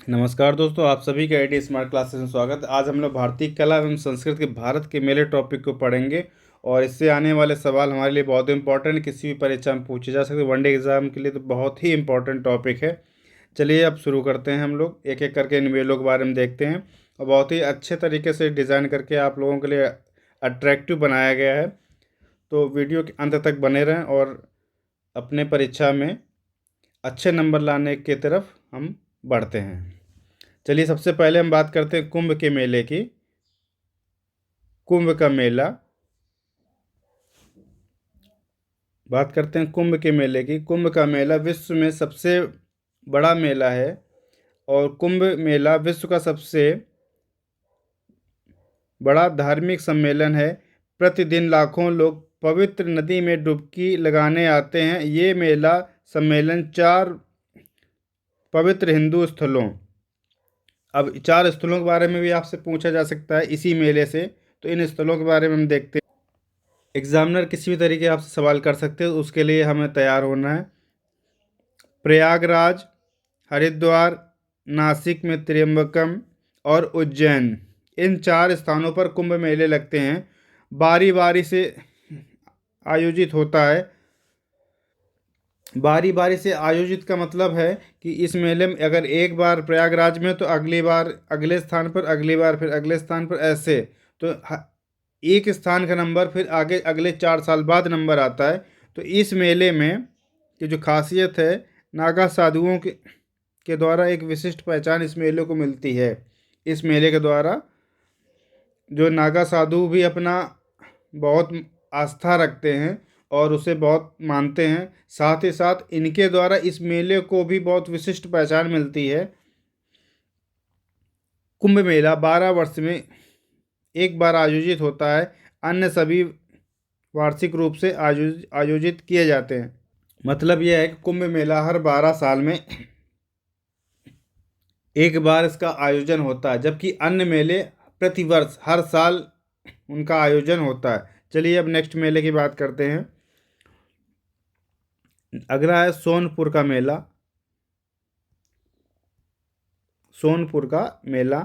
नमस्कार दोस्तों, आप सभी का आईटी स्मार्ट क्लासेस में स्वागत है। आज हम लोग भारतीय कला एवं संस्कृति के भारत के मेले टॉपिक को पढ़ेंगे और इससे आने वाले सवाल हमारे लिए बहुत इंपॉर्टेंट, किसी भी परीक्षा में पूछे जा सकते, वनडे एग्जाम के लिए तो बहुत ही इंपॉर्टेंट टॉपिक है। चलिए अब शुरू करते हैं। हम लोग एक एक करके इन मेलों के बारे में देखते हैं और बहुत ही अच्छे तरीके से डिज़ाइन करके आप लोगों के लिए अट्रैक्टिव बनाया गया है। तो वीडियो के अंत तक बने रहें और अपने परीक्षा में अच्छे नंबर लाने की तरफ हम बढ़ते हैं। चलिए सबसे पहले हम बात करते हैं कुंभ के मेले की। कुंभ का मेला, बात करते हैं कुंभ के मेले की। कुंभ का मेला विश्व में सबसे बड़ा मेला है और कुंभ मेला विश्व का सबसे बड़ा धार्मिक सम्मेलन है। प्रतिदिन लाखों लोग पवित्र नदी में डुबकी लगाने आते हैं। ये मेला सम्मेलन 4 पवित्र हिंदू स्थलों, अब 4 स्थलों के बारे में भी आपसे पूछा जा सकता है इसी मेले से, तो इन स्थलों के बारे में हम देखते हैं। एग्जामिनर किसी भी तरीके आपसे सवाल कर सकते हैं, उसके लिए हमें तैयार होना है। प्रयागराज, हरिद्वार, नासिक में त्र्यंबकम और उज्जैन, इन 4 स्थानों पर कुंभ मेले लगते हैं। बारी बारी से आयोजित होता है। बारी बारी से आयोजित का मतलब है कि इस मेले में अगर एक बार प्रयागराज में तो अगली बार अगले स्थान पर, अगली बार फिर अगले स्थान पर, ऐसे तो एक स्थान का नंबर फिर आगे अगले 4 साल बाद नंबर आता है। तो इस मेले में की जो खासियत है, नागा साधुओं के द्वारा एक विशिष्ट पहचान इस मेले को मिलती है। इस मेले के द्वारा जो नागा साधु भी अपना बहुत आस्था रखते हैं और उसे बहुत मानते हैं, साथ ही साथ इनके द्वारा इस मेले को भी बहुत विशिष्ट पहचान मिलती है। कुंभ मेला 12 वर्ष में एक बार आयोजित होता है। अन्य सभी वार्षिक रूप से आयोजित किए जाते हैं। मतलब यह है कि कुंभ मेला हर 12 साल में एक बार इसका आयोजन होता है, जबकि अन्य मेले प्रतिवर्ष हर साल उनका आयोजन होता है। चलिए अब नेक्स्ट मेले की बात करते हैं। अगला है सोनपुर का मेला। सोनपुर का मेला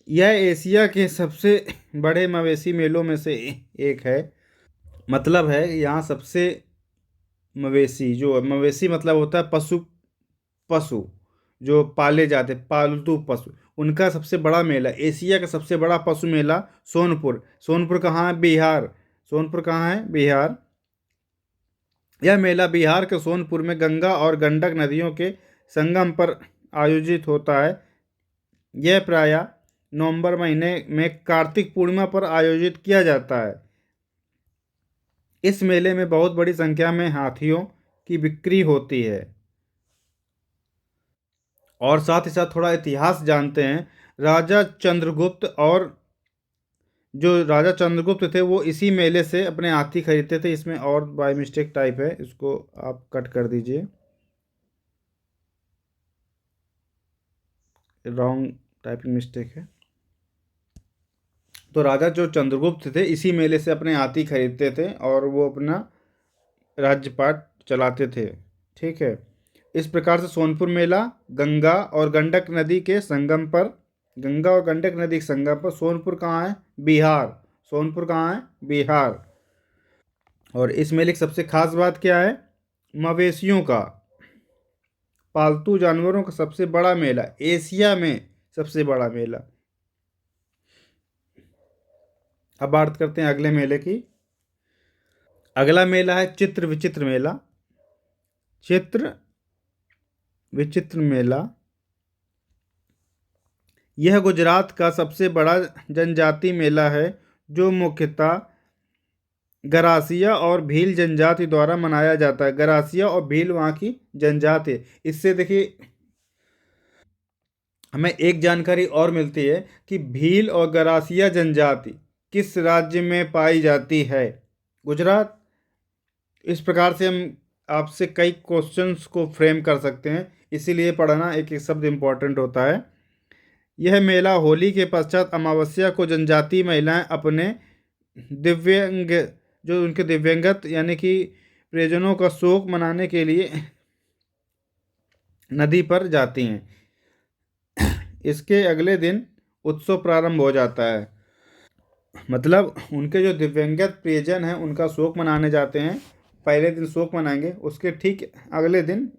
यह एशिया के सबसे बड़े मवेशी मेलों में से एक है। मतलब है यहाँ सबसे मवेशी, जो मवेशी मतलब होता है पशु, पशु जो पाले जाते, पालतू पशु, उनका सबसे बड़ा मेला, एशिया का सबसे बड़ा पशु मेला सोनपुर। सोनपुर कहाँ है? बिहार। सोनपुर कहाँ है? बिहार। यह मेला बिहार के सोनपुर में गंगा और गंडक नदियों के संगम पर आयोजित होता है। यह प्रायः नवंबर महीने में कार्तिक पूर्णिमा पर आयोजित किया जाता है। इस मेले में बहुत बड़ी संख्या में हाथियों की बिक्री होती है। और साथ ही साथ थोड़ा इतिहास जानते हैं। राजा चंद्रगुप्त, और जो राजा चंद्रगुप्त थे वो इसी मेले से अपने हाथी खरीदते थे। इसमें और बाय मिस्टेक टाइप है, इसको आप कट कर दीजिए, रॉन्ग टाइपिंग मिस्टेक है। तो राजा जो चंद्रगुप्त थे इसी मेले से अपने हाथी खरीदते थे और वो अपना राज्यपाट चलाते थे। ठीक है। इस प्रकार से सोनपुर मेला गंगा और गंडक नदी के संगम पर, गंगा और गंडक नदी के संगम पर, सोनपुर कहाँ है? बिहार। सोनपुर कहाँ है? बिहार। और इस मेले की सबसे खास बात क्या है? मवेशियों का, पालतू जानवरों का सबसे बड़ा मेला, एशिया में सबसे बड़ा मेला। अब बात करते हैं अगले मेले की। अगला मेला है चित्र विचित्र मेला। चित्र विचित्र मेला यह गुजरात का सबसे बड़ा जनजाति मेला है, जो मुख्यतः गरासिया और भील जनजाति द्वारा मनाया जाता है। गरासिया और भील वहाँ की जनजाति है। इससे देखिए हमें एक जानकारी और मिलती है कि भील और गरासिया जनजाति किस राज्य में पाई जाती है? गुजरात। इस प्रकार से हम आपसे कई क्वेश्चंस को फ्रेम कर सकते हैं, इसीलिए पढ़ना एक एक शब्द इम्पॉर्टेंट होता है। यह मेला होली के पश्चात अमावस्या को जनजातीय महिलाएं अपने दिव्यांग, जो उनके दिव्यांगत यानी कि परिजनों का शोक मनाने के लिए नदी पर जाती हैं। इसके अगले दिन उत्सव प्रारंभ हो जाता है। मतलब उनके जो दिव्यंगत प्रियजन हैं उनका शोक मनाने जाते हैं। पहले दिन शोक मनाएंगे, उसके ठीक अगले दिन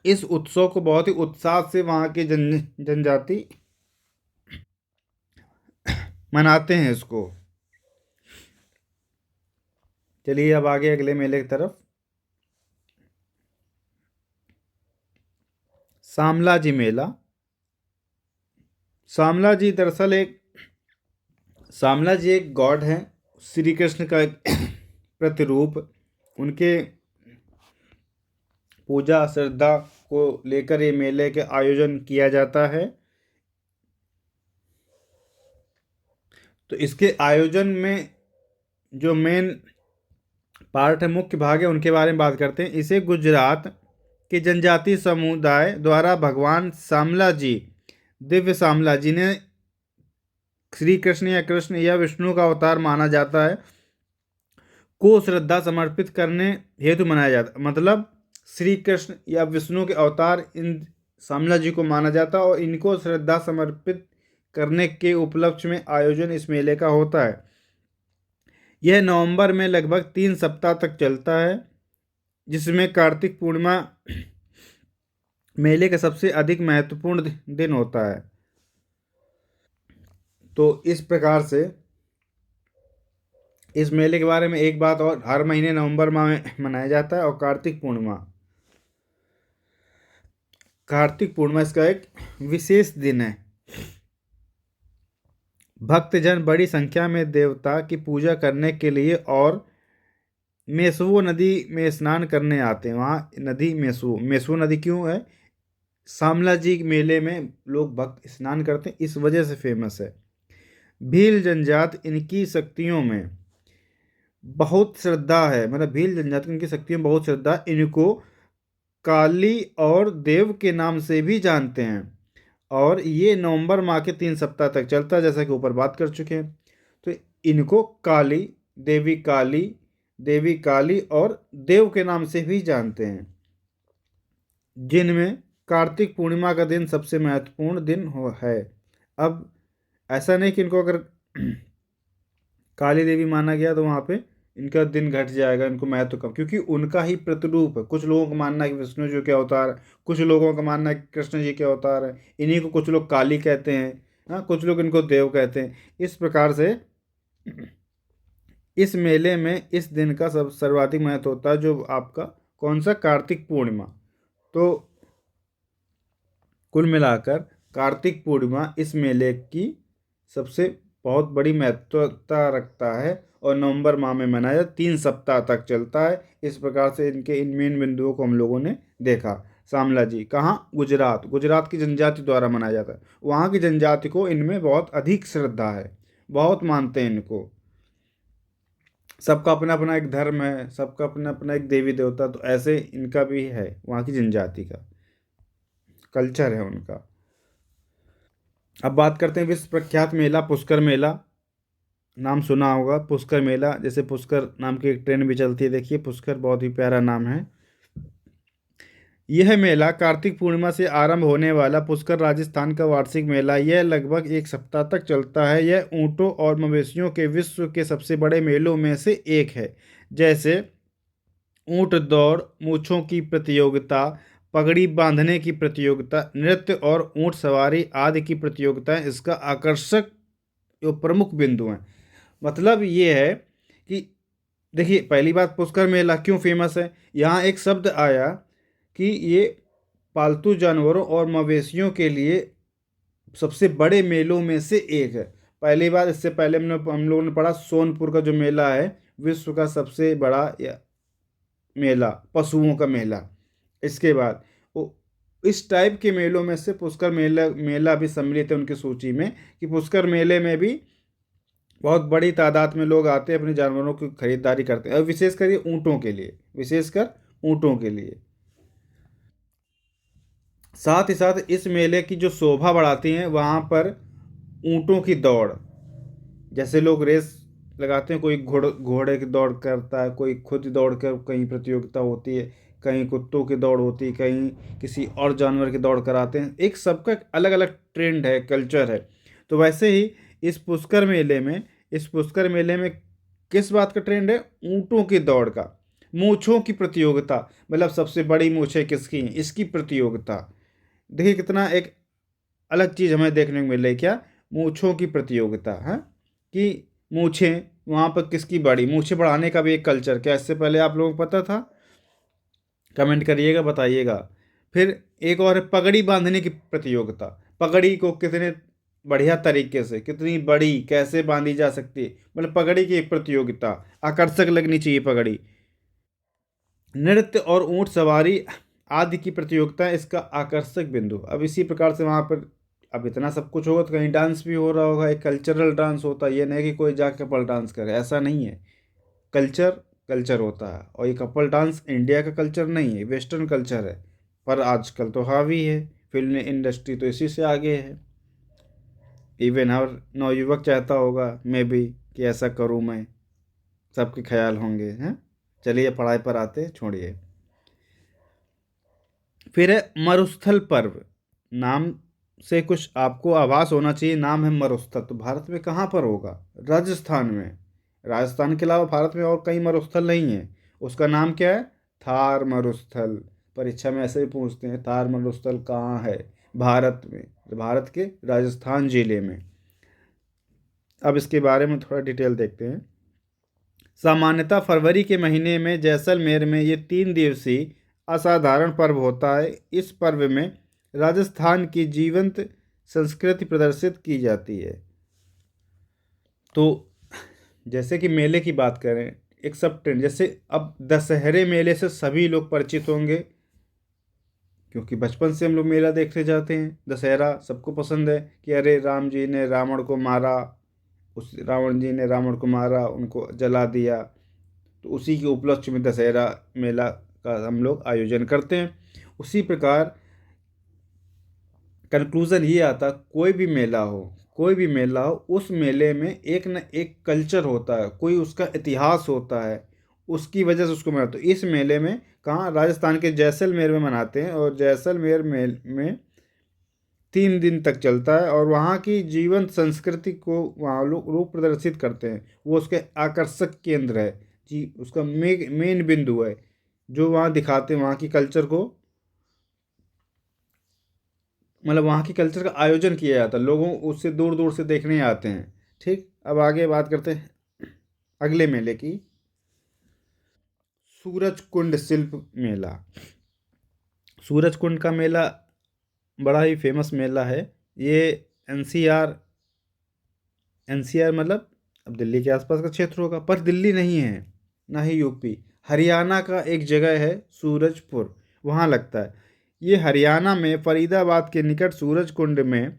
इस उत्सव को बहुत ही उत्साह से वहाँ की जनजाति मनाते हैं इसको। चलिए अब आगे अगले मेले की तरफ। शामला जी मेला। शामला जी दरअसल एक शामला जी एक गॉड हैं, श्री कृष्ण का एक प्रतिरूप। उनके पूजा श्रद्धा को लेकर ये मेले के आयोजन किया जाता है। तो इसके आयोजन में जो मेन पार्ट है, मुख्य भाग है, उनके बारे में बात करते हैं। इसे गुजरात के जनजातीय समुदाय द्वारा भगवान शामला जी, दिव्य शामला जी ने श्री कृष्ण या कृष्ण या विष्णु का अवतार माना जाता है, को श्रद्धा समर्पित करने हेतु मनाया जाता है। मतलब श्री कृष्ण या विष्णु के अवतार इन शामला जी को माना जाता है और इनको श्रद्धा समर्पित करने के उपलक्ष्य में आयोजन इस मेले का होता है। यह नवंबर में लगभग 3 सप्ताह तक चलता है, जिसमें कार्तिक पूर्णिमा मेले का सबसे अधिक महत्वपूर्ण दिन होता है। तो इस प्रकार से इस मेले के बारे में एक बात और, हर महीने नवंबर माह में मनाया जाता है। और कार्तिक पूर्णिमा इसका एक विशेष दिन है। भक्तजन बड़ी संख्या में देवता की पूजा करने के लिए और मेसुओ नदी में स्नान करने आते हैं। वहाँ नदी मेसुओ नदी क्यों है? शामला जी मेले में लोग भक्त स्नान करते हैं, इस वजह से फेमस है। भील जनजात इनकी शक्तियों में बहुत श्रद्धा है। मतलब भील जनजाति की इनकी शक्तियों में बहुत श्रद्धा है। इनको काली और देव के नाम से भी जानते हैं। और ये नवंबर माह के 3 सप्ताह तक चलता है, जैसा कि ऊपर बात कर चुके हैं। तो इनको देवी काली और देव के नाम से भी जानते हैं, जिनमें कार्तिक पूर्णिमा का दिन सबसे महत्वपूर्ण दिन है। अब ऐसा नहीं कि इनको अगर काली देवी माना गया तो वहाँ पे इनका दिन घट जाएगा, इनको महत्व कम, क्योंकि उनका ही प्रतिरूप है। कुछ लोगों का मानना है कि विष्णु जी के अवतार है, कुछ लोगों का मानना है कि कृष्ण जी के अवतार है। इन्हीं को कुछ लोग काली कहते हैं, हाँ, कुछ लोग इनको देव कहते हैं। इस प्रकार से इस मेले में इस दिन का सब सर्वाधिक महत्व होता है, जो आपका कौन सा, कार्तिक पूर्णिमा। तो कुल मिलाकर कार्तिक पूर्णिमा इस मेले की सबसे बहुत बड़ी महत्वता रखता है और नवंबर माह में मनाया 3 सप्ताह तक चलता है। इस प्रकार से इनके इन मेन बिंदुओं को हम लोगों ने देखा। शामला जी कहाँ? गुजरात की जनजाति द्वारा मनाया जाता है। वहाँ की जनजाति को इनमें बहुत अधिक श्रद्धा है, बहुत मानते हैं इनको। सबका अपना अपना एक धर्म है, सबका अपना अपना एक देवी देवता, तो ऐसे इनका भी है, वहाँ की जनजाति का कल्चर है उनका। अब बात करते हैं विश्व प्रख्यात मेला पुष्कर मेला। नाम सुना होगा पुष्कर मेला, जैसे पुष्कर नाम की एक ट्रेन भी चलती है, देखिए पुष्कर बहुत ही प्यारा नाम है। यह मेला कार्तिक पूर्णिमा से आरंभ होने वाला पुष्कर राजस्थान का वार्षिक मेला, यह लगभग 1 सप्ताह तक चलता है। यह ऊँटों और मवेशियों के विश्व के सबसे बड़े मेलों में से एक है। जैसे ऊँट दौड़, मूँछों की प्रतियोगिता, पगड़ी बांधने की प्रतियोगिता, नृत्य और ऊँट सवारी आदि की प्रतियोगिताएं इसका आकर्षक जो प्रमुख बिंदु हैं। मतलब ये है कि देखिए, पहली बात, पुष्कर मेला क्यों फेमस है? यहाँ एक शब्द आया कि ये पालतू जानवरों और मवेशियों के लिए सबसे बड़े मेलों में से एक है। पहली बार, इससे पहले हम लोगों ने पढ़ा सोनपुर का जो मेला है विश्व का सबसे बड़ा मेला, पशुओं का मेला। इसके बाद वो इस टाइप के मेलों में से पुष्कर मेला भी सम्मिलित है उनकी सूची में, कि पुष्कर मेले में भी बहुत बड़ी तादाद में लोग आते हैं, अपने जानवरों की खरीदारी करते हैं, और विशेषकर ये ऊँटों के लिए, विशेषकर ऊँटों के लिए। साथ ही साथ इस मेले की जो शोभा बढ़ाती हैं, वहाँ पर ऊँटों की दौड़, जैसे लोग रेस लगाते हैं, कोई घोड़े की दौड़ करता है, कोई खुद दौड़ कर कहीं प्रतियोगिता होती है, कहीं कुत्तों की दौड़ होती, कहीं किसी और जानवर की दौड़ कराते हैं। एक सबका अलग अलग ट्रेंड है, कल्चर है। तो वैसे ही इस पुष्कर मेले में किस बात का ट्रेंड है? ऊँटों की दौड़ का, मूंछों की प्रतियोगिता, मतलब सबसे बड़ी मूंछें किसकी हैं, इसकी प्रतियोगिता। देखिए कितना एक अलग चीज़ हमें देखने को मिल रही है, क्या? मूंछों की प्रतियोगिता है कि मूंछें वहाँ पर किसकी बड़ी, मूंछें बढ़ाने का भी एक कल्चर, क्या इससे पहले आप लोगों को पता था? कमेंट करिएगा, बताइएगा। फिर एक और है पगड़ी बांधने की प्रतियोगिता। पगड़ी को कितने बढ़िया तरीके से, कितनी बड़ी कैसे बांधी जा सकती है, मतलब पगड़ी की एक प्रतियोगिता, आकर्षक लगनी चाहिए पगड़ी। नृत्य और ऊंट सवारी आदि की प्रतियोगिता है इसका आकर्षक बिंदु। अब इसी प्रकार से वहाँ पर अब इतना सब कुछ होगा तो कहीं डांस भी हो रहा होगा, एक कल्चरल डांस होता है, ये नहीं कि कोई जाके कपल डांस करे, ऐसा नहीं है। कल्चर कल्चर होता है, और ये कपल डांस इंडिया का कल्चर नहीं है, वेस्टर्न कल्चर है। पर आजकल तो हावी है, फिल्म इंडस्ट्री तो इसी से आगे है। इवन हर नवयुवक चाहता होगा मैं भी कि ऐसा करूँ मैं, सबके ख्याल होंगे हैं। चलिए पढ़ाई पर आते, छोड़िए। फिर है मरुस्थल पर्व। नाम से कुछ आपको आभास होना चाहिए, नाम है मरुस्थल, तो भारत में कहाँ पर होगा? राजस्थान में। राजस्थान के अलावा भारत में और कई मरुस्थल नहीं है। उसका नाम क्या है? थार मरुस्थल। परीक्षा में ऐसे भी पूछते हैं, थार मरुस्थल कहाँ है भारत में? तो भारत के राजस्थान जिले में। अब इसके बारे में थोड़ा डिटेल देखते हैं। सामान्यतः फरवरी के महीने में जैसलमेर में ये 3 दिवसीय असाधारण पर्व होता है। इस पर्व में राजस्थान की जीवंत संस्कृति प्रदर्शित की जाती है। तो जैसे कि मेले की बात करें, एक सब ट्रेंड, जैसे अब दशहरे मेले से सभी लोग परिचित होंगे, क्योंकि बचपन से हम लोग मेला देखने जाते हैं। दशहरा सबको पसंद है कि अरे राम जी ने रावण को मारा, उस रावण जी ने रावण को मारा, उनको जला दिया। तो उसी के उपलक्ष्य में दशहरा मेला का हम लोग आयोजन करते हैं। उसी प्रकार कंक्लूज़न ये आता, कोई भी मेला हो, उस मेले में एक न एक कल्चर होता है, कोई उसका इतिहास होता है, उसकी वजह से उसको मनाते। तो इस मेले में कहाँ? राजस्थान के जैसलमेर में मनाते हैं, और जैसलमेर में 3 दिन तक चलता है, और वहाँ की जीवंत संस्कृति को वहाँ लोग प्रदर्शित करते हैं। वो उसके आकर्षक केंद्र है जी, उसका मेन बिंदु है, जो वहाँ दिखाते हैं वहाँ की कल्चर को, मतलब वहाँ की कल्चर का आयोजन किया जाता है, लोगों उससे दूर दूर से देखने आते हैं। ठीक, अब आगे बात करते हैं अगले मेले की। सूरज कुंड शिल्प मेला। सूरज कुंड का मेला बड़ा ही फेमस मेला है। ये एनसीआर एनसीआर मतलब अब दिल्ली के आसपास का क्षेत्र होगा, पर दिल्ली नहीं है, ना ही यूपी। हरियाणा का एक जगह है सूरजपुर, वहाँ लगता है। ये हरियाणा में फरीदाबाद के निकट सूरज कुंड में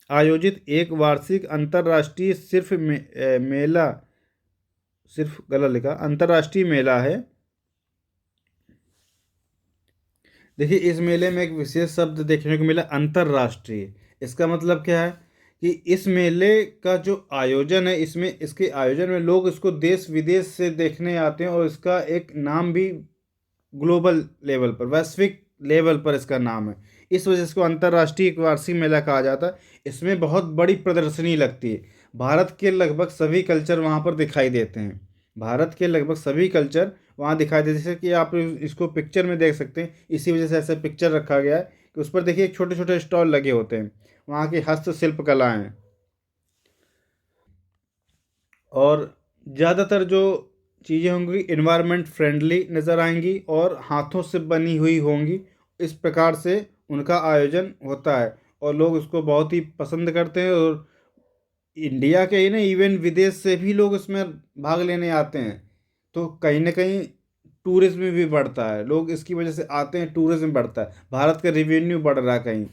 आयोजित एक वार्षिक अंतर्राष्ट्रीय मेला, सिर्फ गलत लिखा, अंतर्राष्ट्रीय मेला है। देखिए इस मेले में एक विशेष शब्द देखने को मिला, अंतर्राष्ट्रीय। इसका मतलब क्या है कि इस मेले का जो आयोजन है, इसमें इसके आयोजन में लोग इसको देश विदेश से देखने आते हैं, और इसका एक नाम भी ग्लोबल लेवल पर, वैश्विक लेवल पर इसका नाम है। इस वजह से इसको अंतर्राष्ट्रीय वार्षिक मेला कहा जाता है। इसमें बहुत बड़ी प्रदर्शनी लगती है, भारत के लगभग सभी कल्चर वहाँ पर दिखाई देते हैं। भारत के लगभग सभी कल्चर वहाँ दिखाई देते हैं, जैसे कि आप इसको पिक्चर में देख सकते हैं। इसी वजह से ऐसा पिक्चर रखा गया है कि उस पर देखिए छोटे छोटे स्टॉल लगे होते हैं, वहाँ की हस्तशिल्प कलाएँ। और ज़्यादातर जो चीज़ें होंगी इन्वायरमेंट फ्रेंडली नज़र आएंगी, और हाथों से बनी हुई होंगी। इस प्रकार से उनका आयोजन होता है, और लोग उसको बहुत ही पसंद करते हैं। और इंडिया के ही नहीं, इवन विदेश से भी लोग इसमें भाग लेने आते हैं। तो कहीं ना कहीं टूरिज्म भी बढ़ता है, लोग इसकी वजह से आते हैं, टूरिज्म बढ़ता है, भारत का रिवेन्यू बढ़ रहा है कहीं।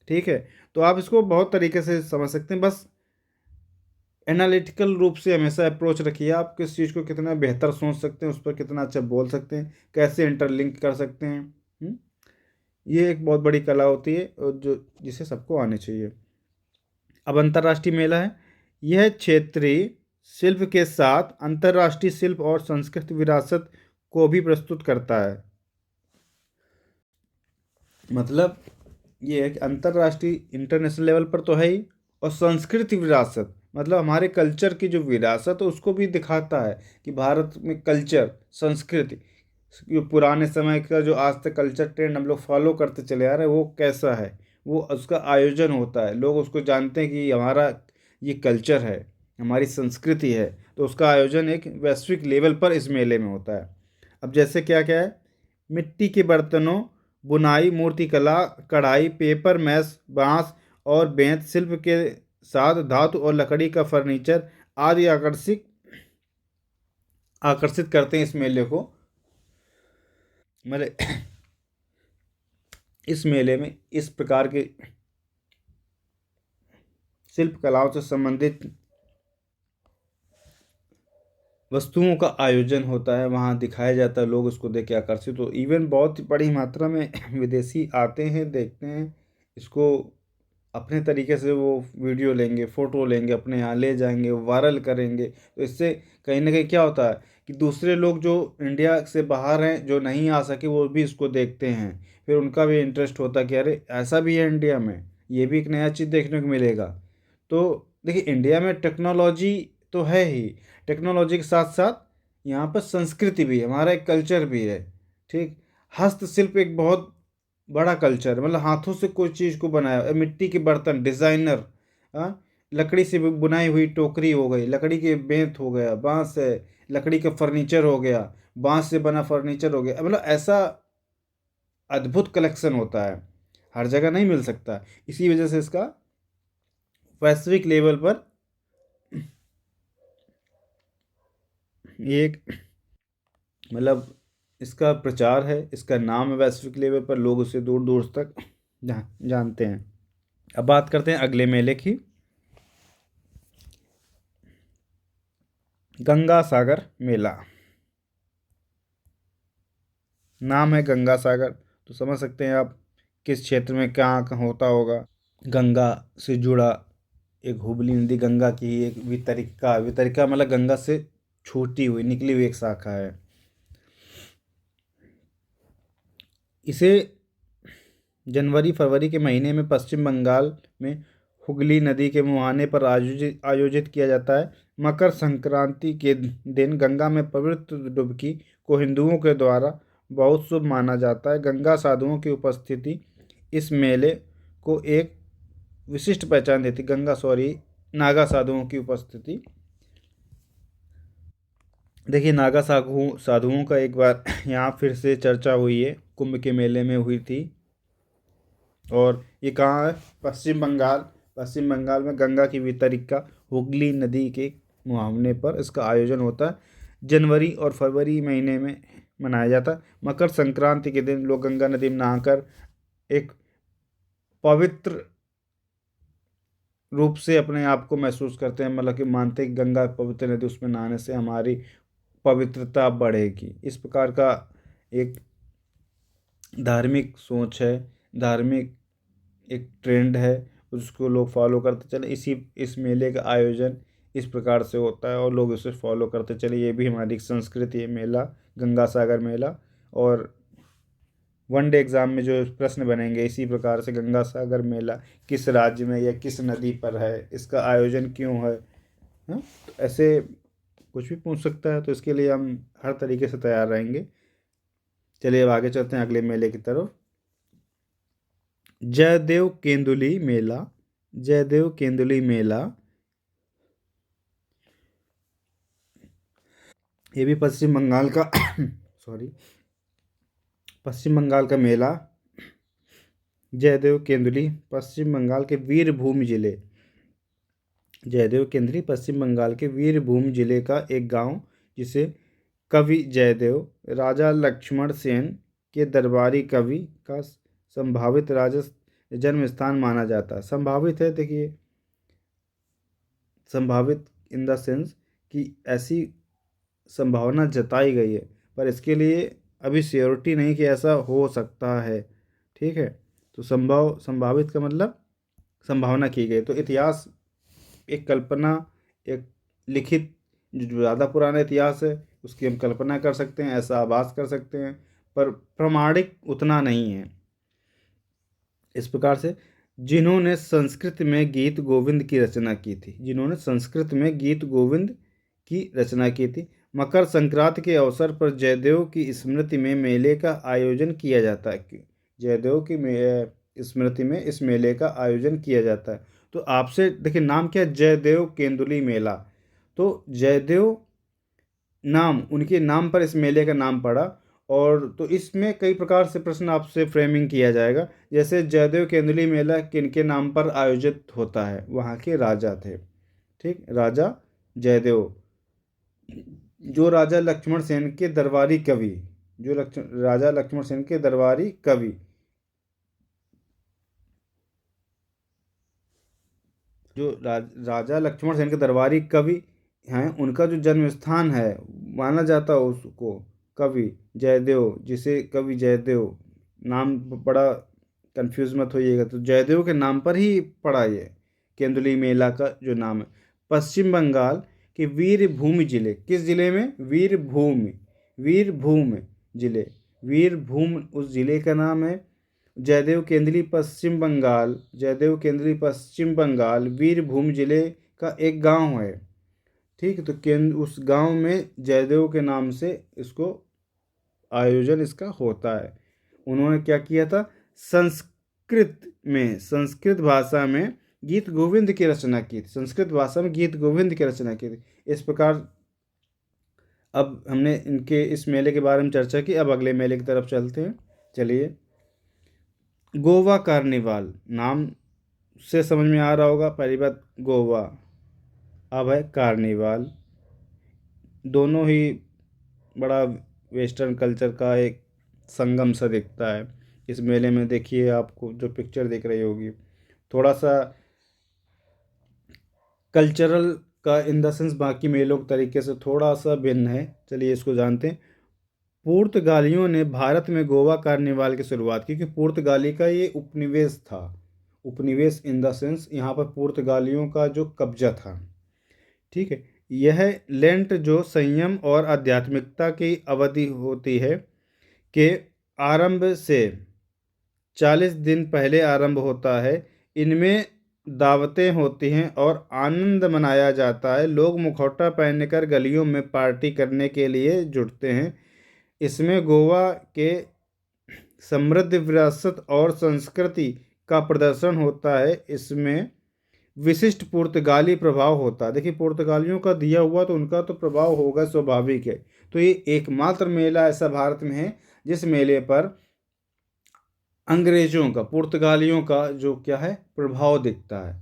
ठीक है, तो आप इसको बहुत तरीके से समझ सकते हैं। बस एनालिटिकल रूप से हमेशा अप्रोच रखिए, आप किस चीज़ को कितना बेहतर सोच सकते हैं, उस पर कितना अच्छा बोल सकते हैं, कैसे इंटरलिंक कर सकते हैं। ये एक बहुत बड़ी कला होती है, और जो जिसे सबको आनी चाहिए। अब अंतर्राष्ट्रीय मेला है, यह क्षेत्रीय शिल्प के साथ अंतर्राष्ट्रीय शिल्प और संस्कृति विरासत को भी प्रस्तुत करता है। मतलब ये है कि अंतर्राष्ट्रीय इंटरनेशनल लेवल पर तो है ही, और संस्कृति विरासत मतलब हमारे कल्चर की जो विरासत है उसको भी दिखाता है कि भारत में कल्चर संस्कृति, जो पुराने समय का जो आज तक कल्चर ट्रेंड हम लोग फॉलो करते चले आ रहे हैं वो कैसा है, वो उसका आयोजन होता है, लोग उसको जानते हैं कि हमारा ये कल्चर है, हमारी संस्कृति है, तो उसका आयोजन एक वैश्विक लेवल पर इस मेले में होता है। अब जैसे क्या क्या है, मिट्टी के बर्तनों, बुनाई, मूर्तिकला, कढ़ाई, पेपर मैस, बांस और बेंत शिल्प के साथ धातु और लकड़ी का फर्नीचर आदि आकर्षित करते हैं इस मेले को। मतलब इस मेले में इस प्रकार के शिल्प कलाओं से संबंधित वस्तुओं का आयोजन होता है, वहाँ दिखाया जाता है, लोग उसको देख के आकर्षित हो, इवन बहुत बड़ी मात्रा में विदेशी आते हैं, देखते हैं इसको, अपने तरीके से वो वीडियो लेंगे, फ़ोटो लेंगे, अपने यहाँ ले जाएंगे, वायरल करेंगे, तो इससे कहीं ना कहीं क्या होता है कि दूसरे लोग जो इंडिया से बाहर हैं, जो नहीं आ सके, वो भी इसको देखते हैं, फिर उनका भी इंटरेस्ट होता है कि अरे ऐसा भी है इंडिया में, ये भी एक नया चीज़ देखने को मिलेगा। तो देखिए इंडिया में टेक्नोलॉजी तो है ही, टेक्नोलॉजी के साथ साथ यहाँ पर संस्कृति भी है, हमारा एक कल्चर भी है। ठीक, हस्तशिल्प एक बहुत बड़ा कल्चर, मतलब हाथों से कोई चीज़ को बनाया, मिट्टी के बर्तन, डिज़ाइनर, हाँ, लकड़ी से बुनाई हुई टोकरी हो गई, लकड़ी के बेंत हो गया, बांस है, लकड़ी का फर्नीचर हो गया, बांस से बना फर्नीचर हो गया, मतलब ऐसा अद्भुत कलेक्शन होता है, हर जगह नहीं मिल सकता, इसी वजह से इसका वैश्विक लेवल पर एक मतलब इसका प्रचार है, इसका नाम है वैश्विक लेवल पर, लोग उसे दूर दूर तक जानते हैं। अब बात करते हैं अगले मेले की, गंगा सागर मेला। नाम है गंगा सागर, तो समझ सकते हैं आप किस क्षेत्र में कहाँ कहाँ होता होगा। गंगा से जुड़ा एक हुबली नदी, गंगा की ही एक वितरिका, वितरिका मतलब गंगा से छूटी हुई, निकली हुई एक शाखा है। इसे जनवरी फरवरी के महीने में पश्चिम बंगाल में हुगली नदी के मुहाने पर आयोजित आयोजित किया जाता है। मकर संक्रांति के दिन गंगा में पवित्र डुबकी को हिंदुओं के द्वारा बहुत शुभ माना जाता है। गंगा साधुओं की उपस्थिति इस मेले को एक विशिष्ट पहचान देती, नागा साधुओं की उपस्थिति। देखिए नागा साधुओं का एक बार यहाँ फिर से चर्चा हुई है, कुंभ के मेले में हुई थी, और ये कहाँ है, पश्चिम बंगाल। पश्चिम बंगाल में गंगा की वितरिका हुगली नदी के मुहावने पर इसका आयोजन होता है, जनवरी और फरवरी महीने में मनाया जाता है। मकर संक्रांति के दिन लोग गंगा नदी में नहाकर एक पवित्र रूप से अपने आप को महसूस करते हैं, मतलब कि मानते हैं कि गंगा पवित्र नदी, उसमें नहाने से हमारी पवित्रता बढ़ेगी। इस प्रकार का एक धार्मिक सोच है, धार्मिक एक ट्रेंड है, उसको लोग फॉलो करते चले, इस मेले का आयोजन इस प्रकार से होता है और लोग इसे फॉलो करते चले। ये भी हमारी एक संस्कृति है, मेला, गंगा सागर मेला। और वन डे एग्ज़ाम में जो प्रश्न बनेंगे इसी प्रकार से, गंगा सागर मेला किस राज्य में या किस नदी पर है, इसका आयोजन क्यों है, हाँ, तो ऐसे कुछ भी पूछ सकता है, तो इसके लिए हम हर तरीके से तैयार रहेंगे। चलिए अब आगे चलते हैं अगले मेले की तरफ। जयदेव केंदुली मेला। जयदेव केंदुली मेला ये भी पश्चिम बंगाल का सॉरी, पश्चिम बंगाल का मेला। जयदेव केंदुली पश्चिम बंगाल के वीरभूम जिले, जयदेव केंद्री पश्चिम बंगाल के वीरभूम जिले का एक गांव, जिसे कवि जयदेव राजा लक्ष्मण सेन के दरबारी कवि का संभावित राजा जन्म स्थान माना जाता है। संभावित है, देखिए संभावित इन द सेंस कि ऐसी संभावना जताई गई है, पर इसके लिए अभी श्योरिटी नहीं कि ऐसा हो सकता है। ठीक है, तो संभावित का मतलब संभावना की गई, तो इतिहास एक कल्पना, एक लिखित जो ज़्यादा पुराना इतिहास है उसकी हम कल्पना कर सकते हैं, ऐसा आभास कर सकते हैं, पर प्रमाणिक उतना नहीं है। इस प्रकार से जिन्होंने संस्कृत में गीत गोविंद की रचना की थी, जिन्होंने संस्कृत में गीत गोविंद की रचना की थी। मकर संक्रांति के अवसर पर जयदेव की स्मृति में मेले का आयोजन किया जाता है। जयदेव की स्मृति में इस मेले का आयोजन किया जाता है। तो आपसे देखिए नाम क्या है, जयदेव केंदुली मेला। तो जयदेव नाम, उनके नाम पर इस मेले का नाम पड़ा। और तो इसमें कई प्रकार से प्रश्न आपसे फ्रेमिंग किया जाएगा, जैसे जयदेव केंदुली मेला किनके नाम पर आयोजित होता है, वहाँ के राजा थे। ठीक, राजा जयदेव, जो राजा लक्ष्मण सेन के दरबारी कवि, राजा लक्ष्मण सेन के दरबारी कवि, जो राजा लक्ष्मण सेन के दरबारी कवि हैं, उनका जो जन्म स्थान है माना जाता है उसको कवि जयदेव, जिसे कवि जयदेव नाम बड़ा कंफ्यूज मत होइएगा, तो जयदेव के नाम पर ही पड़ा ये केंदुली मेला का जो नाम है। पश्चिम बंगाल के वीरभूमि जिले, किस जिले में, वीरभूमि, वीरभूम जिले, वीरभूम उस जिले का नाम है। जयदेव केंद्री पश्चिम बंगाल, जयदेव केंद्री पश्चिम बंगाल वीरभूम जिले का एक गांव है। ठीक, तो केंद्र उस गांव में जयदेव के नाम से इसको आयोजन इसका होता है। उन्होंने क्या किया था, संस्कृत में, संस्कृत भाषा में गीत गोविंद की रचना की थी, संस्कृत भाषा में गीत गोविंद की रचना की थी। इस प्रकार अब हमने इनके इस मेले के बारे में चर्चा की, अब अगले मेले की तरफ चलते हैं। चलिए, गोवा कार्निवाल, नाम से समझ में आ रहा होगा, पहली बात गोवा, अब है कार्निवाल। दोनों ही बड़ा वेस्टर्न कल्चर का एक संगम सा दिखता है इस मेले में। देखिए आपको जो पिक्चर दिख रही होगी, थोड़ा सा कल्चरल का इन द सेंस बाकी मेलों के तरीके से थोड़ा सा भिन्न है। चलिए इसको जानते हैं। पुर्तगालियों ने भारत में गोवा कार्निवाल की शुरुआत की, क्योंकि पुर्तगाली का ये उपनिवेश था, उपनिवेश इन द सेंस यहाँ पर पुर्तगालियों का जो कब्जा था। ठीक है, यह लेंट जो संयम और आध्यात्मिकता की अवधि होती है के आरंभ से 40 दिन पहले आरंभ होता है। इनमें दावतें होती हैं और आनंद मनाया जाता है। लोग मुखौटा पहनकर गलियों में पार्टी करने के लिए जुटते हैं। इसमें गोवा के समृद्ध विरासत और संस्कृति का प्रदर्शन होता है। इसमें विशिष्ट पुर्तगाली प्रभाव होता है। देखिए पुर्तगालियों का दिया हुआ तो उनका तो प्रभाव होगा, स्वाभाविक है। तो ये एकमात्र मेला ऐसा भारत में है जिस मेले पर अंग्रेजों का, पुर्तगालियों का जो क्या है प्रभाव दिखता है,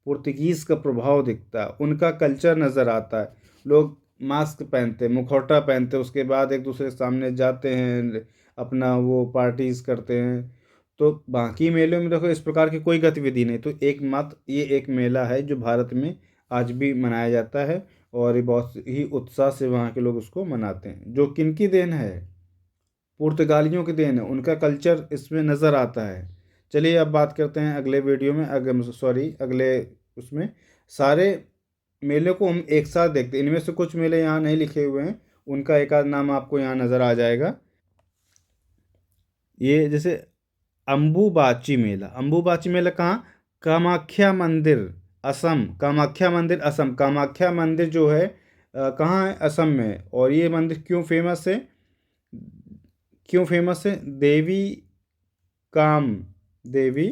पुर्तगीज़ का प्रभाव दिखता है, उनका कल्चर नज़र आता है। लोग मास्क पहनते, मुखौटा पहनते, उसके बाद एक दूसरे के सामने जाते हैं, अपना वो पार्टीज़ करते हैं। तो बाकी मेलों में देखो इस प्रकार की कोई गतिविधि नहीं। तो एकमात्र ये एक मेला है जो भारत में आज भी मनाया जाता है, और ये बहुत ही उत्साह से वहाँ के लोग उसको मनाते हैं। जो किनकी देन है, पुर्तगालियों की देन है, उनका कल्चर इसमें नज़र आता है। चलिए अब बात करते हैं अगले वीडियो में, अगले उसमें सारे मेले को हम एक साथ देखते हैं। इनमें से कुछ मेले यहाँ नहीं लिखे हुए हैं, उनका एक आध नाम आपको यहाँ नज़र आ जाएगा। ये जैसे अम्बुबाची मेला, अम्बुबाची मेला कहाँ, कामाख्या मंदिर असम, कामाख्या मंदिर असम, कामाख्या मंदिर जो है कहाँ है, असम में। और ये मंदिर क्यों फेमस है, क्यों फेमस है, देवी काम, देवी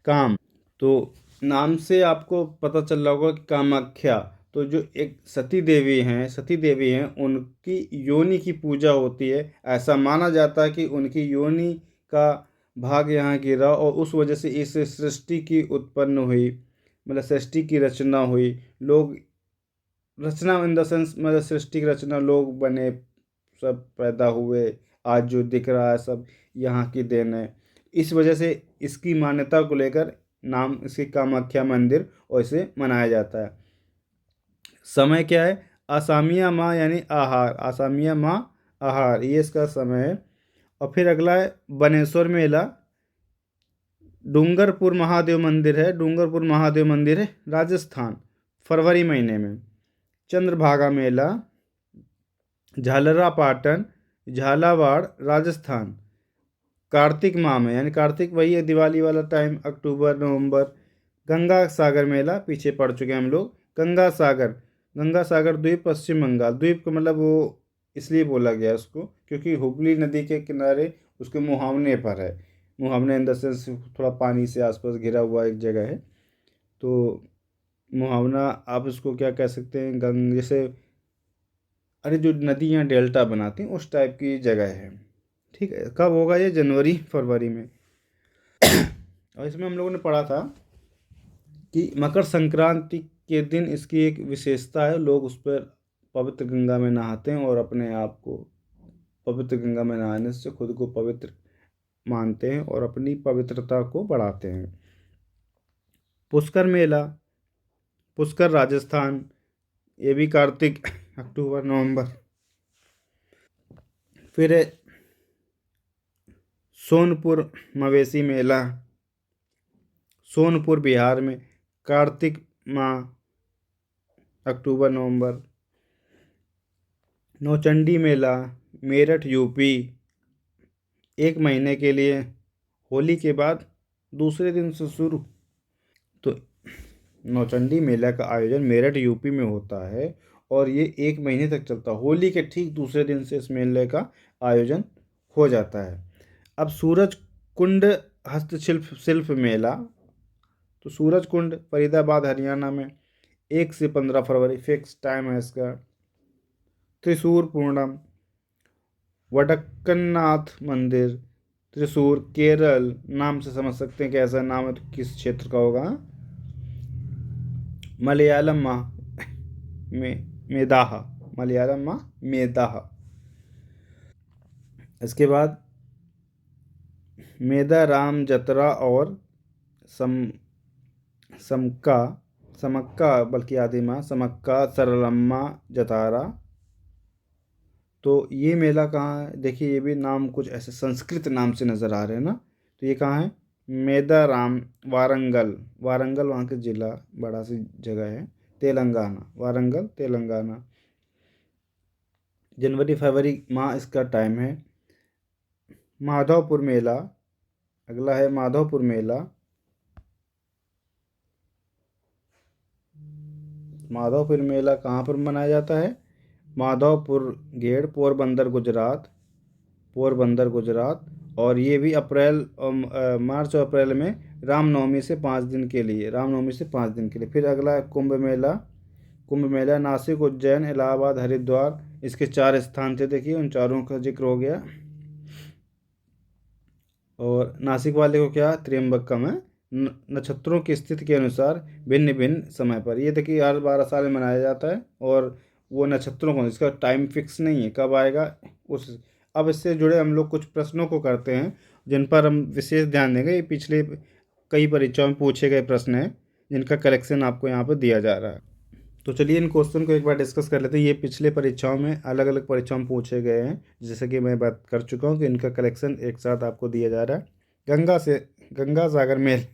काम। तो नाम से आपको पता चल रहा होगा कि कामाख्या, तो जो एक सती देवी हैं, सती देवी हैं, उनकी योनि की पूजा होती है। ऐसा माना जाता है कि उनकी योनि का भाग यहाँ गिरा और उस वजह से इस सृष्टि की उत्पन्न हुई, मतलब सृष्टि की रचना हुई। लोग रचना इन द सेंस मतलब सृष्टि की रचना, लोग बने, सब पैदा हुए, आज जो दिख रहा है सब यहाँ की देन है। इस वजह से इसकी मान्यता को लेकर नाम इसकी कामाख्या मंदिर और इसे मनाया जाता है। समय क्या है, असामिया माँ यानी आहार, असामिया माँ आहार, ये इसका समय है। और फिर अगला है बनेश्वर मेला, डूंगरपुर महादेव मंदिर है, डूंगरपुर महादेव मंदिर है राजस्थान, फरवरी महीने में। चंद्रभागा मेला झालरापाटन झालावाड़ राजस्थान कार्तिक माह में, यानी कार्तिक वही है दिवाली वाला टाइम, अक्टूबर नवंबर। गंगा सागर मेला पीछे पड़ चुके हैं हम लोग। गंगा सागर द्वीप पश्चिम बंगाल। द्वीप का मतलब वो इसलिए बोला गया है उसको क्योंकि हुगली नदी के किनारे उसके मुहावने पर है। मुहावने इन द सेंस थोड़ा पानी से आसपास घिरा हुआ एक जगह है। तो मुहावना आप इसको क्या कह सकते हैं, जैसे अरे जो नदियाँ डेल्टा बनाती हैं उस टाइप की जगह है। ठीक है, कब होगा ये? जनवरी फरवरी में। और इसमें हम लोगों ने पढ़ा था कि मकर संक्रांति के दिन इसकी एक विशेषता है, लोग उस पर पवित्र गंगा में नहाते हैं और अपने आप को पवित्र गंगा में नहाने से खुद को पवित्र मानते हैं और अपनी पवित्रता को बढ़ाते हैं। पुष्कर मेला, पुष्कर राजस्थान, ये भी कार्तिक अक्टूबर नवंबर। फिर है सोनपुर मवेशी मेला, सोनपुर बिहार में, कार्तिक माह अक्टूबर नवंबर। नौचंडी मेला मेरठ यूपी, एक महीने के लिए, होली के बाद दूसरे दिन से शुरू। तो नौचंडी मेला का आयोजन मेरठ यूपी में होता है और ये एक महीने तक चलता है। होली के ठीक दूसरे दिन से इस मेले का आयोजन हो जाता है। अब सूरज कुंड हस्तशिल्प मेला, तो सूरज कुंड फरीदाबाद हरियाणा में, 1 से 15 फरवरी फिक्स टाइम है इसका। त्रिशूर पूर्णम, वडक्कनाथ मंदिर, त्रिशूर केरल, नाम से समझ सकते हैं कि ऐसा नाम है तो किस क्षेत्र का होगा। मलयालम माह में मेदाहा, मलयालम माह मेदाहा। इसके बाद मेदा राम जतरा और सम समक्का समक्का बल्कि आदि माह समक्का सरलम्मा जतारा। तो ये मेला कहाँ है? देखिए ये भी नाम कुछ ऐसे संस्कृत नाम से नज़र आ रहे हैं ना। तो ये कहाँ है? मेदाराम वारंगल, वारंगल वहाँ के ज़िला बड़ा सी जगह है, तेलंगाना, वारंगल तेलंगाना। जनवरी फरवरी माह इसका टाइम है। माधवपुर मेला, अगला है माधवपुर मेला। माधवपुर मेला कहाँ पर मनाया जाता है? माधवपुर गेड़, पोरबंदर गुजरात, पोरबंदर गुजरात। और ये भी मार्च और अप्रैल में रामनवमी से 5 दिन के लिए, रामनवमी से 5 दिन के लिए। फिर अगला है कुंभ मेला, कुंभ मेला नासिक उज्जैन इलाहाबाद हरिद्वार। इसके 4 स्थान थे, देखिए उन चारों का जिक्र हो गया। और नासिक वाले को क्या? त्र्यंबकम है। नक्षत्रों की स्थिति के अनुसार भिन्न भिन्न समय पर, ये देखिए हर 12 साल में मनाया जाता है। और वो नक्षत्रों को, इसका टाइम फिक्स नहीं है कब आएगा उस। अब इससे जुड़े हम लोग कुछ प्रश्नों को करते हैं जिन पर हम विशेष ध्यान देंगे। ये पिछले कई परीक्षाओं में पूछे गए प्रश्न हैं जिनका कलेक्शन आपको यहाँ पर दिया जा रहा है। तो चलिए इन क्वेश्चन को एक बार डिस्कस कर लेते हैं। ये पिछले परीक्षाओं में अलग अलग परीक्षाओं में पूछे गए हैं, जैसे कि मैं बात कर चुका हूँ कि इनका कलेक्शन एक साथ आपको दिया जा रहा है। गंगा सागर मेल,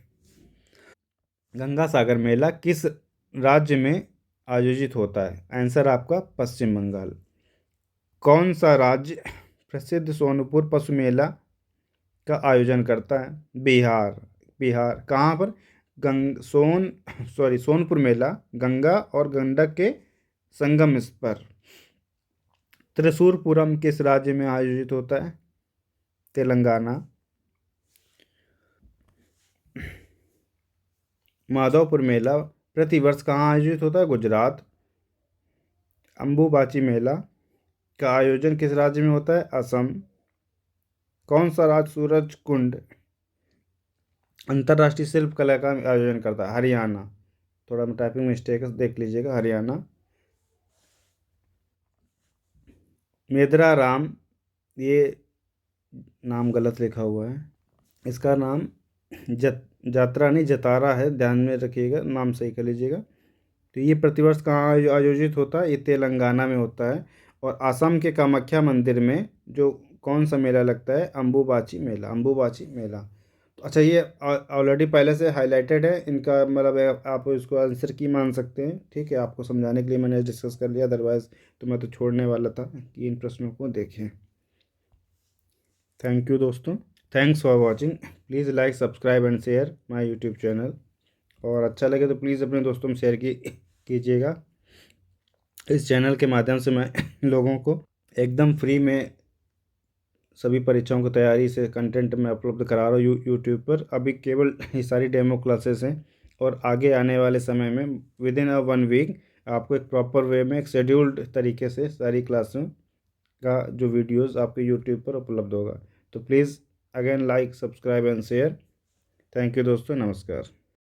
गंगा सागर मेला किस राज्य में आयोजित होता है? आंसर आपका पश्चिम बंगाल। कौन सा राज्य प्रसिद्ध सोनपुर पशु मेला का आयोजन करता है? बिहार। बिहार कहाँ पर? सोनपुर मेला गंगा और गंडक के संगम पर। त्रिशूरपुरम किस राज्य में आयोजित होता है? तेलंगाना। माधवपुर मेला प्रतिवर्ष कहाँ आयोजित होता है? गुजरात। अंबुबाची मेला का आयोजन किस राज्य में होता है? असम। कौन सा राज्य सूरज कुंड अंतर्राष्ट्रीय शिल्प कला का आयोजन करता है? हरियाणा। थोड़ा टाइपिंग मिस्टेक है, देख लीजिएगा, हरियाणा। मेदरा राम, ये नाम गलत लिखा हुआ है, इसका नाम जात्रा नहीं जतारा है, ध्यान में रखिएगा, नाम सही कर लीजिएगा। तो ये प्रतिवर्ष कहाँ आयोजित होता है? ये तेलंगाना में होता है। और असम के कामाख्या मंदिर में जो कौन सा मेला लगता है? अंबुबाची मेला, अंबुबाची मेला। अच्छा, ये ऑलरेडी पहले से हाईलाइटेड है इनका, मतलब आप इसको आंसर की मान सकते हैं। ठीक है, आपको समझाने के लिए मैंने डिस्कस कर लिया, अदरवाइज़ तो मैं तो छोड़ने वाला था कि इन प्रश्नों को देखें। थैंक यू दोस्तों, thanks for watching. Please like, subscribe and share my YouTube channel. और अच्छा लगे तो प्लीज़ अपने दोस्तों में शेयर कीजिएगा। इस चैनल के माध्यम से मैं लोगों को एकदम फ्री में सभी परीक्षाओं की तैयारी से कंटेंट मैं उपलब्ध करा रहा हूँ यूट्यूब पर। अभी केवल ये सारी डेमो क्लासेस हैं, और आगे आने वाले समय में विद इन 1 वीक आपको एक प्रॉपर वे में एक शेड्यूल्ड तरीके से सारी क्लासों का जो वीडियोस आपके यूट्यूब पर उपलब्ध होगा। तो please again like, subscribe and share. Thank you दोस्तों, नमस्कार।